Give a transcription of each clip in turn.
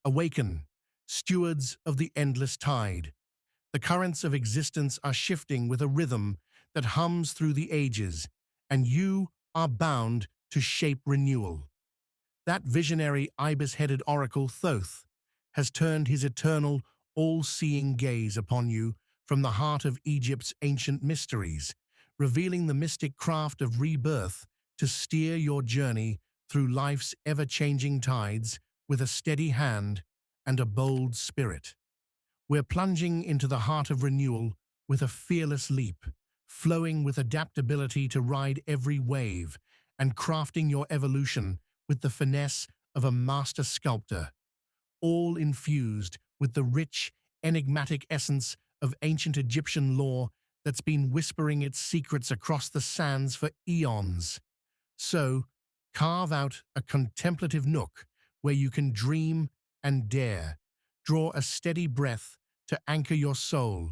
Awaken, stewards of the endless tide. The currents of existence are shifting with a rhythm that hums through the ages, and you are bound to shape renewal. That visionary ibis-headed oracle Thoth has turned his eternal, all-seeing gaze upon you from the heart of Egypt's ancient mysteries, revealing the mystic craft of rebirth to steer your journey through life's ever-changing tides with a steady hand and a bold spirit. We're plunging into the heart of renewal with a fearless leap, flowing with adaptability to ride every wave and crafting your evolution with the finesse of a master sculptor, all infused with the rich, enigmatic essence of ancient Egyptian lore that's been whispering its secrets across the sands for eons. So, carve out a contemplative nook where you can dream and dare. Draw a steady breath to anchor your soul.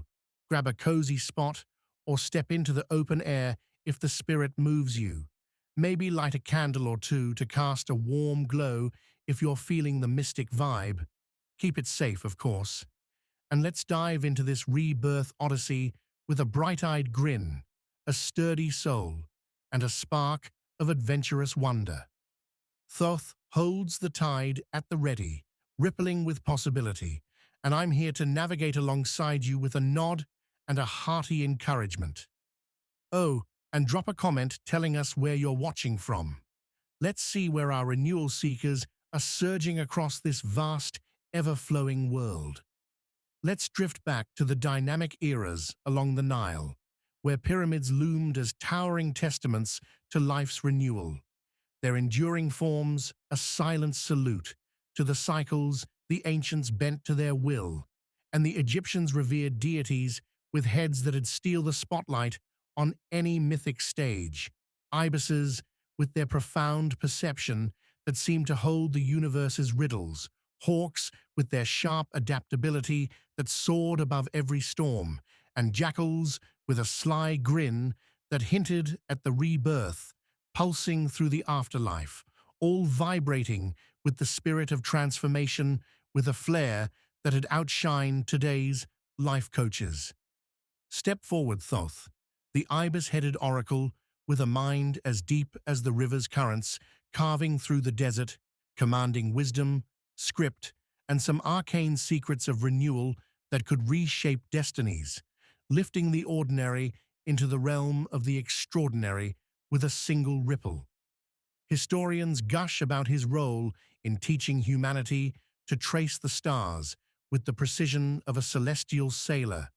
Grab a cozy spot or step into the open air if the spirit moves you. Maybe light a candle or two to cast a warm glow if you're feeling the mystic vibe. Keep it safe, of course. And let's dive into this rebirth odyssey with a bright-eyed grin, a sturdy soul, and a spark of adventurous wonder. Thoth holds the tide at the ready, rippling with possibility, and I'm here to navigate alongside you with a nod and a hearty encouragement. Oh, and drop a comment telling us where you're watching from. Let's see where our renewal seekers are surging across this vast, ever-flowing world. Let's drift back to the dynamic eras along the Nile, where pyramids loomed as towering testaments to life's renewal. Their enduring forms, a silent salute to the cycles the ancients bent to their will, and the Egyptians revered deities with heads that'd steal the spotlight on any mythic stage, ibises with their profound perception that seemed to hold the universe's riddles, hawks with their sharp adaptability that soared above every storm, and jackals with a sly grin that hinted at the rebirth, pulsing through the afterlife, all vibrating with the spirit of transformation with a flair that had outshined today's life coaches. Step forward, Thoth, the ibis-headed oracle with a mind as deep as the river's currents, carving through the desert, commanding wisdom, script, and some arcane secrets of renewal that could reshape destinies, lifting the ordinary into the realm of the extraordinary with a single ripple. Historians gush about his role in teaching humanity to trace the stars with the precision of a celestial sailor,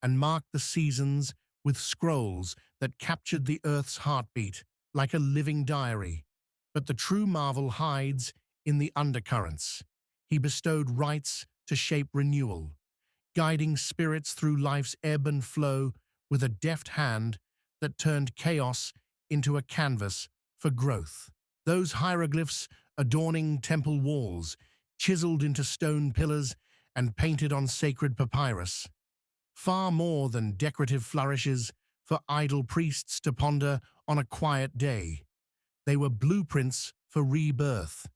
and mark the seasons with scrolls that captured the Earth's heartbeat like a living diary. But the true marvel hides in the undercurrents. He bestowed rites to shape renewal, guiding spirits through life's ebb and flow with a deft hand that turned chaos into a canvas for growth. Those hieroglyphs adorning temple walls, chiseled into stone pillars and painted on sacred papyrus, far more than decorative flourishes for idle priests to ponder on a quiet day. They were blueprints for rebirth,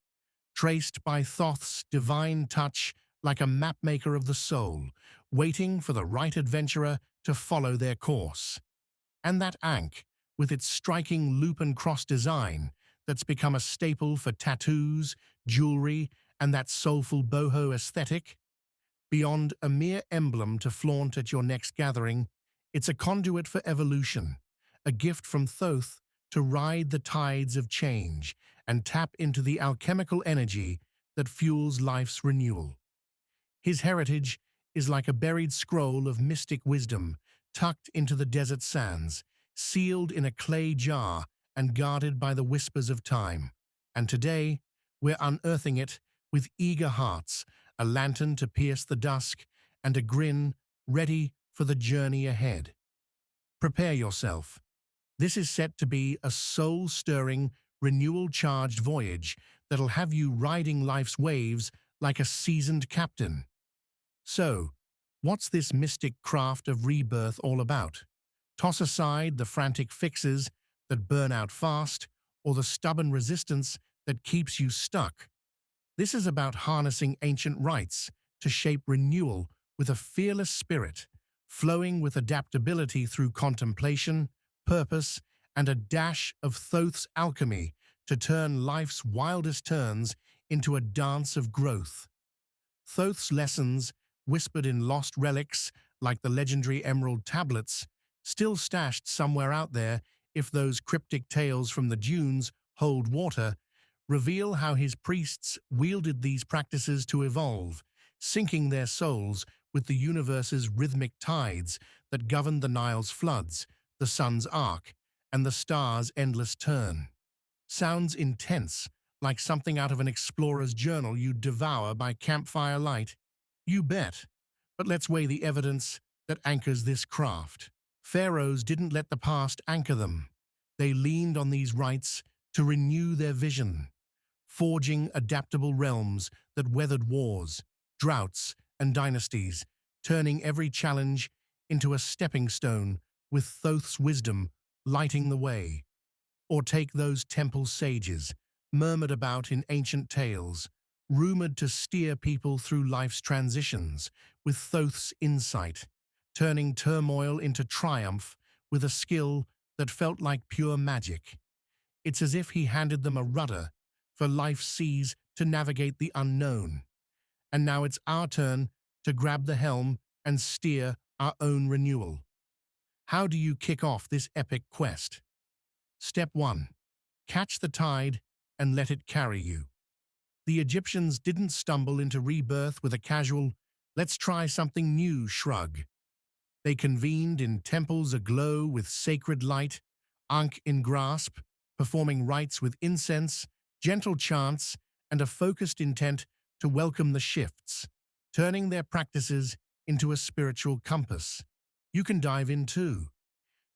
traced by Thoth's divine touch like a mapmaker of the soul, waiting for the right adventurer to follow their course. And that ankh, with its striking loop and cross design that's become a staple for tattoos, jewelry, and that soulful boho aesthetic, beyond a mere emblem to flaunt at your next gathering, it's a conduit for evolution, a gift from Thoth to ride the tides of change and tap into the alchemical energy that fuels life's renewal. His heritage is like a buried scroll of mystic wisdom tucked into the desert sands, sealed in a clay jar and guarded by the whispers of time. And today, we're unearthing it with eager hearts, a lantern to pierce the dusk, and a grin ready for the journey ahead. Prepare yourself. This is set to be a soul-stirring, renewal-charged voyage that'll have you riding life's waves like a seasoned captain. So, what's this mystic craft of rebirth all about? Toss aside the frantic fixes that burn out fast or the stubborn resistance that keeps you stuck. This is about harnessing ancient rites to shape renewal with a fearless spirit, flowing with adaptability through contemplation, purpose, and a dash of Thoth's alchemy to turn life's wildest turns into a dance of growth. Thoth's lessons, whispered in lost relics like the legendary emerald tablets, still stashed somewhere out there if those cryptic tales from the dunes hold water, reveal how his priests wielded these practices to evolve, syncing their souls with the universe's rhythmic tides that govern the Nile's floods, the sun's arc, and the stars' endless turn. Sounds intense, like something out of an explorer's journal you'd devour by campfire light. You bet. But let's weigh the evidence that anchors this craft. Pharaohs didn't let the past anchor them. They leaned on these rites to renew their vision, forging adaptable realms that weathered wars, droughts, and dynasties, turning every challenge into a stepping stone with Thoth's wisdom lighting the way. Or take those temple sages, murmured about in ancient tales, rumored to steer people through life's transitions with Thoth's insight, turning turmoil into triumph with a skill that felt like pure magic. It's as if he handed them a rudder for life's seas to navigate the unknown. And now it's our turn to grab the helm and steer our own renewal. How do you kick off this epic quest? Step 1. Catch the tide and let it carry you. The Egyptians didn't stumble into rebirth with a casual, "let's try something new" shrug. They convened in temples aglow with sacred light, Ankh in grasp, performing rites with incense, gentle chants, and a focused intent to welcome the shifts, turning their practices into a spiritual compass. You can dive in too.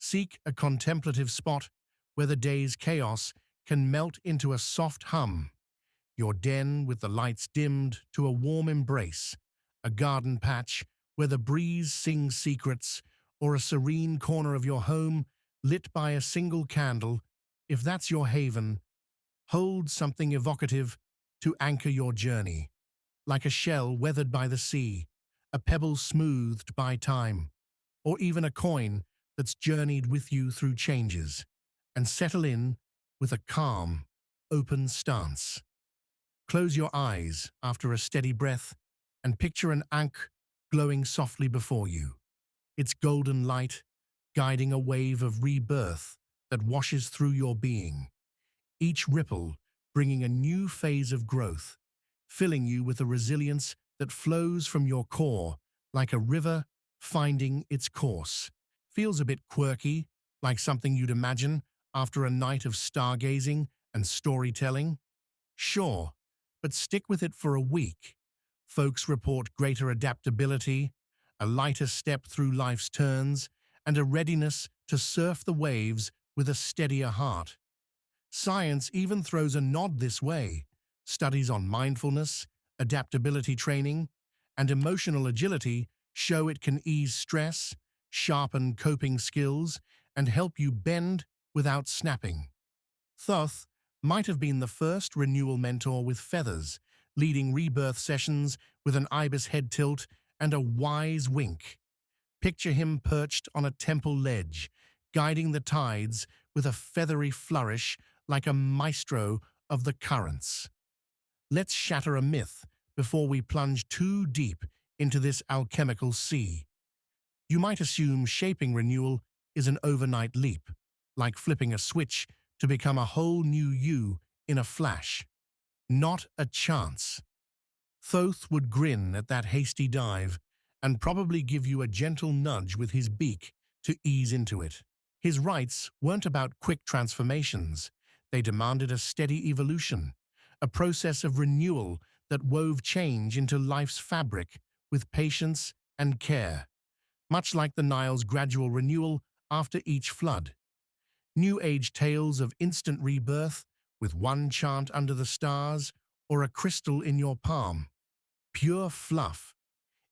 Seek a contemplative spot where the day's chaos can melt into a soft hum. Your den with the lights dimmed to a warm embrace, a garden patch where the breeze sings secrets, or a serene corner of your home lit by a single candle. If that's your haven, hold something evocative to anchor your journey, like a shell weathered by the sea, a pebble smoothed by time, or even a coin that's journeyed with you through changes, and settle in with a calm, open stance. Close your eyes after a steady breath and picture an ankh glowing softly before you, its golden light guiding a wave of rebirth that washes through your being, each ripple bringing a new phase of growth, filling you with a resilience that flows from your core like a river finding its course. Feels a bit quirky, like something you'd imagine after a night of stargazing and storytelling? Sure, but stick with it for a week. Folks report greater adaptability, a lighter step through life's turns, and a readiness to surf the waves with a steadier heart. Science even throws a nod this way. Studies on mindfulness, adaptability training, and emotional agility show it can ease stress, sharpen coping skills, and help you bend without snapping. Thoth might have been the first renewal mentor with feathers, leading rebirth sessions with an ibis head tilt and a wise wink. Picture him perched on a temple ledge, guiding the tides with a feathery flourish like a maestro of the currents. Let's shatter a myth before we plunge too deep into this alchemical sea. You might assume shaping renewal is an overnight leap, like flipping a switch to become a whole new you in a flash. Not a chance. Thoth would grin at that hasty dive and probably give you a gentle nudge with his beak to ease into it. His rites weren't about quick transformations. They demanded a steady evolution, a process of renewal that wove change into life's fabric with patience and care, much like the Nile's gradual renewal after each flood. New Age tales of instant rebirth with one chant under the stars or a crystal in your palm. Pure fluff.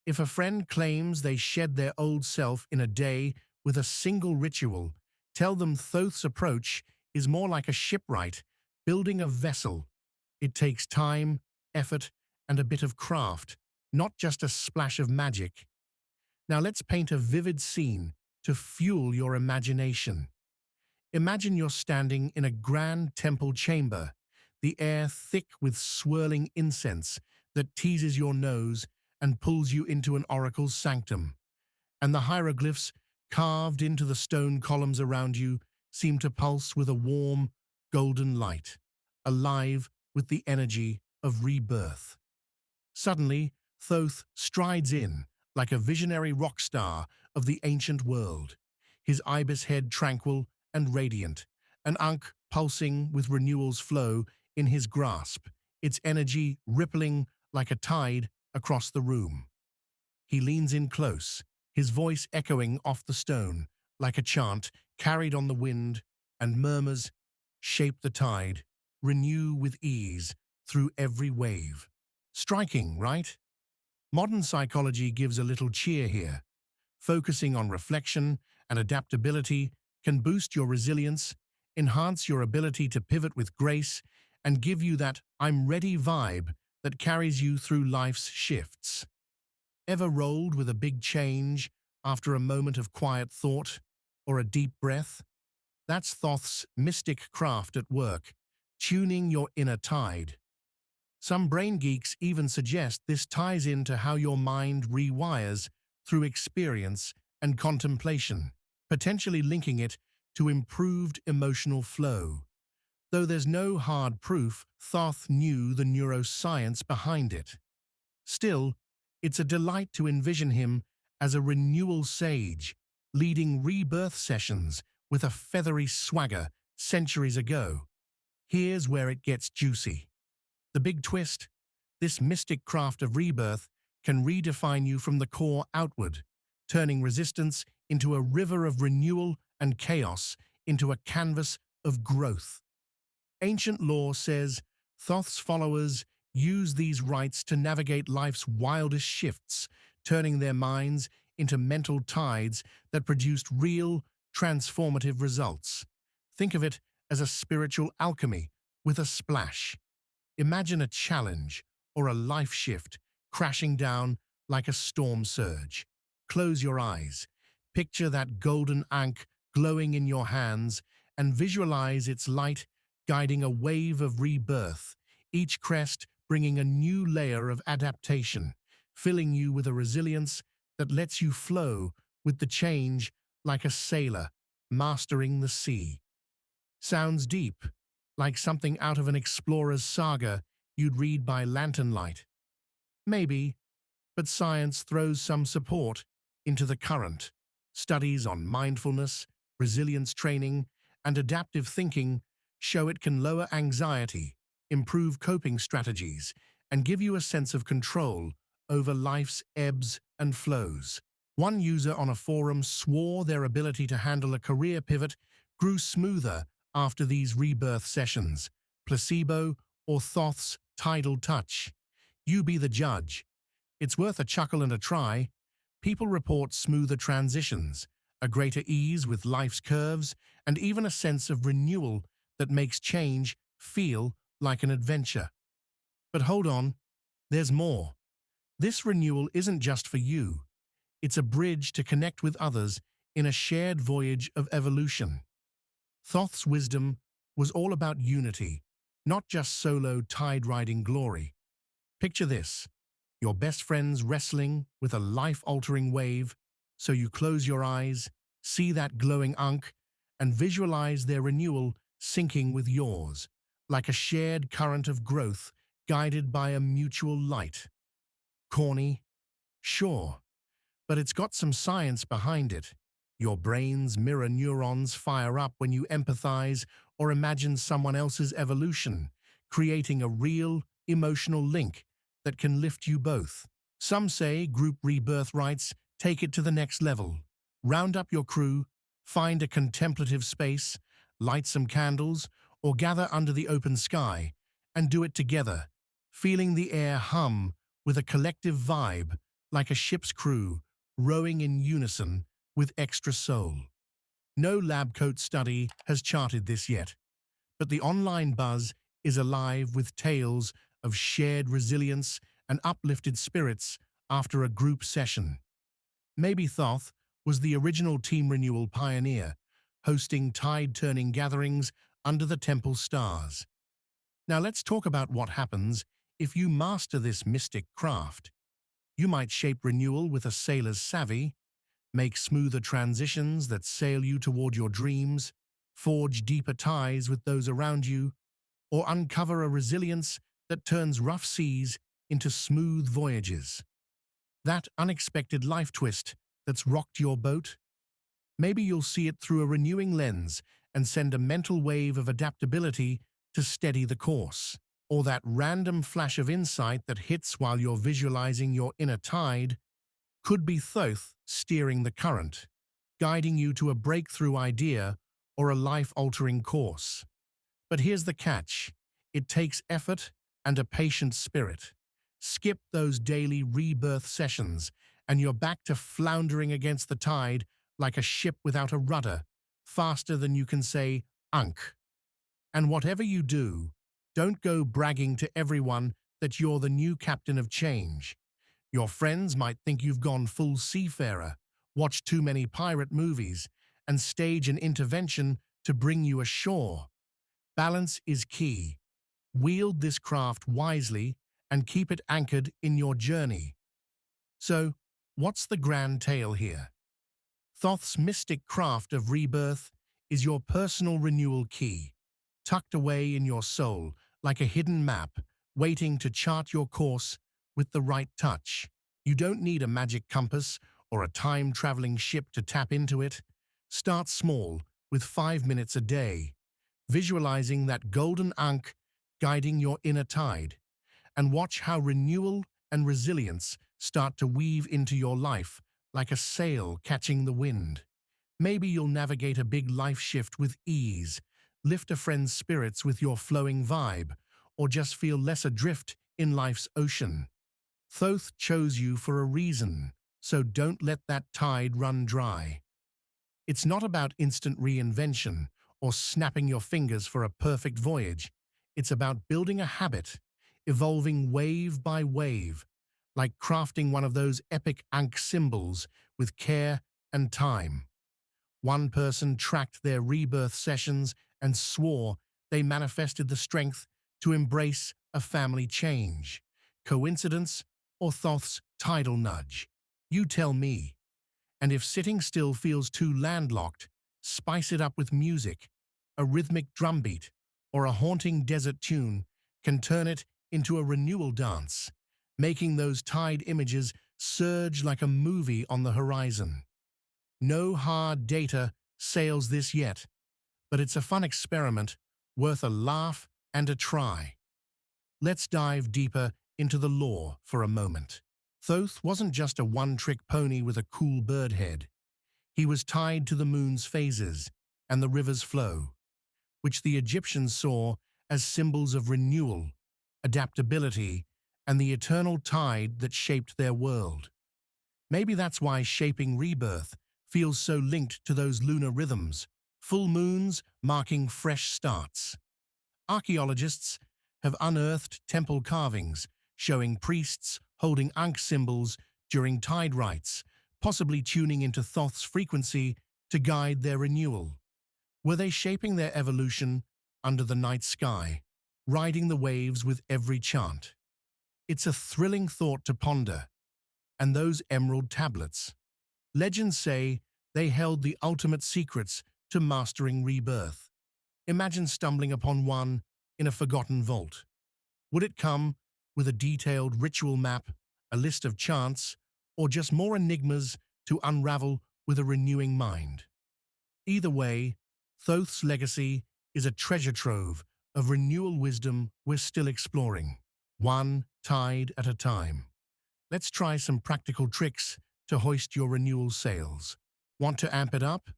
If a friend claims they shed their old self in a day with a single ritual, tell them Thoth's approach is more like a shipwright building a vessel. It takes time, effort, and a bit of craft, not just a splash of magic. Now let's paint a vivid scene to fuel your imagination. Imagine you're standing in a grand temple chamber, the air thick with swirling incense that teases your nose and pulls you into an oracle's sanctum, and the hieroglyphs carved into the stone columns around you seem to pulse with a warm, golden light, alive with the energy of rebirth. Suddenly, Thoth strides in, like a visionary rock star of the ancient world, his ibis head tranquil and radiant, an ankh pulsing with renewal's flow in his grasp, its energy rippling like a tide across the room. He leans in close, his voice echoing off the stone like a chant carried on the wind, and murmurs, "Shape the tide, renew with ease through every wave." Striking, right? Modern psychology gives a little cheer here. Focusing on reflection and adaptability can boost your resilience, enhance your ability to pivot with grace, and give you that "I'm ready" vibe that carries you through life's shifts. Ever rolled with a big change after a moment of quiet thought or a deep breath? That's Thoth's mystic craft at work, tuning your inner tide. Some brain geeks even suggest this ties into how your mind rewires through experience and contemplation, potentially linking it to improved emotional flow. Though there's no hard proof, Thoth knew the neuroscience behind it. Still, it's a delight to envision him as a renewal sage, leading rebirth sessions with a feathery swagger centuries ago. Here's where it gets juicy. The big twist: this mystic craft of rebirth can redefine you from the core outward, turning resistance into a river of renewal and chaos into a canvas of growth. Ancient lore says Thoth's followers use these rites to navigate life's wildest shifts, turning their minds into mental tides that produced real, transformative results. Think of it as a spiritual alchemy with a splash. Imagine a challenge or a life shift crashing down like a storm surge. Close your eyes, picture that golden ankh glowing in your hands, and visualize its light guiding a wave of rebirth, each crest bringing a new layer of adaptation, filling you with a resilience that lets you flow with the change like a sailor mastering the sea. Sounds deep, like something out of an explorer's saga you'd read by lantern light. Maybe, but science throws some support into the current. Studies on mindfulness, resilience training, and adaptive thinking show it can lower anxiety, improve coping strategies, and give you a sense of control over life's ebbs and flows. One user on a forum swore their ability to handle a career pivot grew smoother after these rebirth sessions. Placebo or Thoth's tidal touch? You be the judge. It's worth a chuckle and a try. People report smoother transitions, a greater ease with life's curves, and even a sense of renewal that makes change feel like an adventure. But hold on, there's more. This renewal isn't just for you. It's a bridge to connect with others in a shared voyage of evolution. Thoth's wisdom was all about unity, not just solo tide-riding glory. Picture this: your best friends wrestling with a life-altering wave, so you close your eyes, see that glowing ankh, and visualize their renewal sinking with yours, like a shared current of growth guided by a mutual light. Corny? Sure, but it's got some science behind it. Your brain's mirror neurons fire up when you empathize or imagine someone else's evolution, creating a real, emotional link that can lift you both. Some say group rebirth rites take it to the next level. Round up your crew, find a contemplative space, light some candles, or gather under the open sky, and do it together, feeling the air hum with a collective vibe, like a ship's crew rowing in unison with extra soul. No lab coat study has charted this yet, but the online buzz is alive with tales of shared resilience and uplifted spirits after a group session. Maybe Thoth was the original Team Renewal pioneer, hosting tide-turning gatherings under the temple stars. Now let's talk about what happens if you master this mystic craft. You might shape renewal with a sailor's savvy, make smoother transitions that sail you toward your dreams, forge deeper ties with those around you, or uncover a resilience that turns rough seas into smooth voyages. That unexpected life twist that's rocked your boat? Maybe you'll see it through a renewing lens and send a mental wave of adaptability to steady the course. Or that random flash of insight that hits while you're visualizing your inner tide could be Thoth steering the current, guiding you to a breakthrough idea or a life-altering course. But here's the catch. It takes effort and a patient spirit. Skip those daily rebirth sessions and you're back to floundering against the tide like a ship without a rudder, faster than you can say, "Unk." And whatever you do, don't go bragging to everyone that you're the new captain of change. Your friends might think you've gone full seafarer, watched too many pirate movies, and stage an intervention to bring you ashore. Balance is key. Wield this craft wisely and keep it anchored in your journey. So, what's the grand tale here? Thoth's mystic craft of rebirth is your personal renewal key, tucked away in your soul like a hidden map, waiting to chart your course with the right touch. You don't need a magic compass or a time-traveling ship to tap into it. Start small, with 5 minutes a day, visualizing that golden ankh guiding your inner tide, and watch how renewal and resilience start to weave into your life like a sail catching the wind. Maybe you'll navigate a big life shift with ease, lift a friend's spirits with your flowing vibe, or just feel less adrift in life's ocean. Thoth chose you for a reason, so don't let that tide run dry. It's not about instant reinvention or snapping your fingers for a perfect voyage. It's about building a habit, evolving wave by wave, like crafting one of those epic Ankh symbols with care and time. One person tracked their rebirth sessions and swore they manifested the strength to embrace a family change. Coincidence or Thoth's tidal nudge? You tell me. And if sitting still feels too landlocked, spice it up with music. A rhythmic drumbeat or a haunting desert tune can turn it into a renewal dance, making those tide images surge like a movie on the horizon. No hard data sails this yet, but it's a fun experiment worth a laugh and a try. Let's dive deeper into the lore for a moment. Thoth wasn't just a one-trick pony with a cool bird head. He was tied to the moon's phases and the river's flow, which the Egyptians saw as symbols of renewal, adaptability, and the eternal tide that shaped their world. Maybe that's why shaping rebirth feels so linked to those lunar rhythms, full moons marking fresh starts. Archaeologists have unearthed temple carvings showing priests holding Ankh symbols during tide rites, possibly tuning into Thoth's frequency to guide their renewal. Were they shaping their evolution under the night sky, riding the waves with every chant? It's a thrilling thought to ponder. And those emerald tablets? Legends say they held the ultimate secrets to mastering rebirth. Imagine stumbling upon one in a forgotten vault. Would it come with a detailed ritual map, a list of chants, or just more enigmas to unravel with a renewing mind? Either way, Thoth's legacy is a treasure trove of renewal wisdom we're still exploring, one tide at a time. Let's try some practical tricks to hoist your renewal sails. Want to amp it up?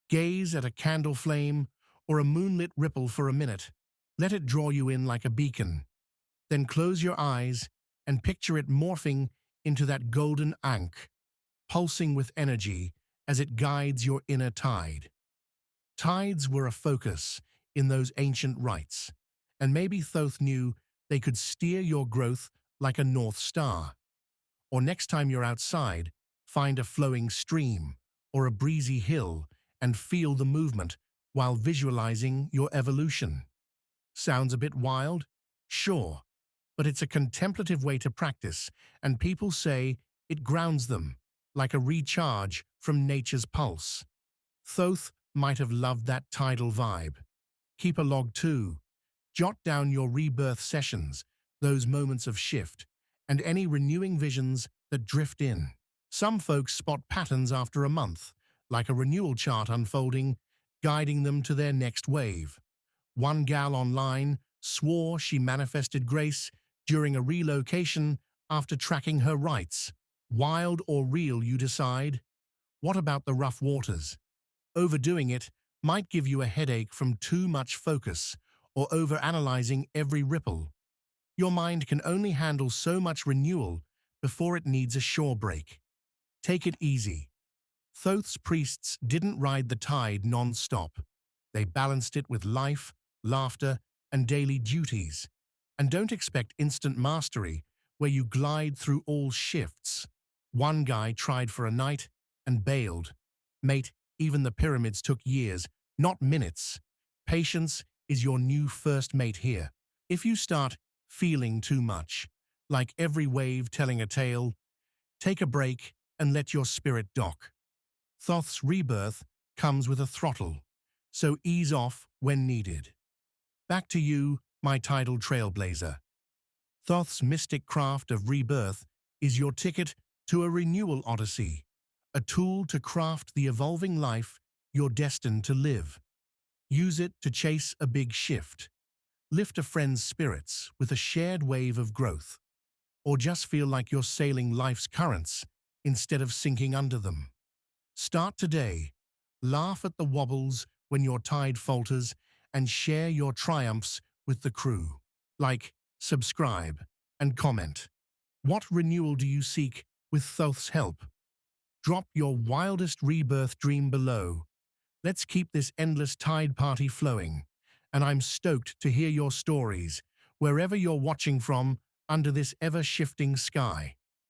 Gaze at a candle flame or a moonlit ripple for a minute. Let it draw you in like a beacon. Then close your eyes and picture it morphing into that golden ankh, pulsing with energy as it guides your inner tide. Tides were a focus in those ancient rites, and maybe Thoth knew They could steer your growth like a North Star. Or next time you're outside, find a flowing stream or a breezy hill and feel the movement while visualizing your evolution. Sounds a bit wild? Sure, but it's a contemplative way to practice, and people say it grounds them, like a recharge from nature's pulse. Thoth might have loved that tidal vibe. Keep a log too. Jot down your rebirth sessions, those moments of shift, and any renewing visions that drift in. Some folks spot patterns after a month, like a renewal chart unfolding, guiding them to their next wave. One gal online swore she manifested grace during a relocation after tracking her rights. Wild or real, you decide? What about the rough waters? Overdoing it might give you a headache from too much focus or overanalyzing every ripple. Your mind can only handle so much renewal before it needs a shore break. Take it easy. Thoth's priests didn't ride the tide non-stop. They balanced it with life, laughter, and daily duties. And don't expect instant mastery where you glide through all shifts. One guy tried for a night and bailed. Mate, even the pyramids took years, not minutes. Patience is your new first mate here. If you start feeling too much, like every wave telling a tale, take a break and let your spirit dock. Thoth's rebirth comes with a throttle, so ease off when needed. Back to you, my tidal trailblazer. Thoth's mystic craft of rebirth is your ticket to a renewal odyssey, a tool to craft the evolving life you're destined to live. Use it to chase a big shift, lift a friend's spirits with a shared wave of growth, or just feel like you're sailing life's currents instead of sinking under them. Start today, laugh at the wobbles when your tide falters, and share your triumphs with the crew. Like, subscribe, and comment. What renewal do you seek with Thoth's help? Drop your wildest rebirth dream below. Let's keep this endless tide party flowing, and I'm stoked to hear your stories, wherever you're watching from under this ever-shifting sky.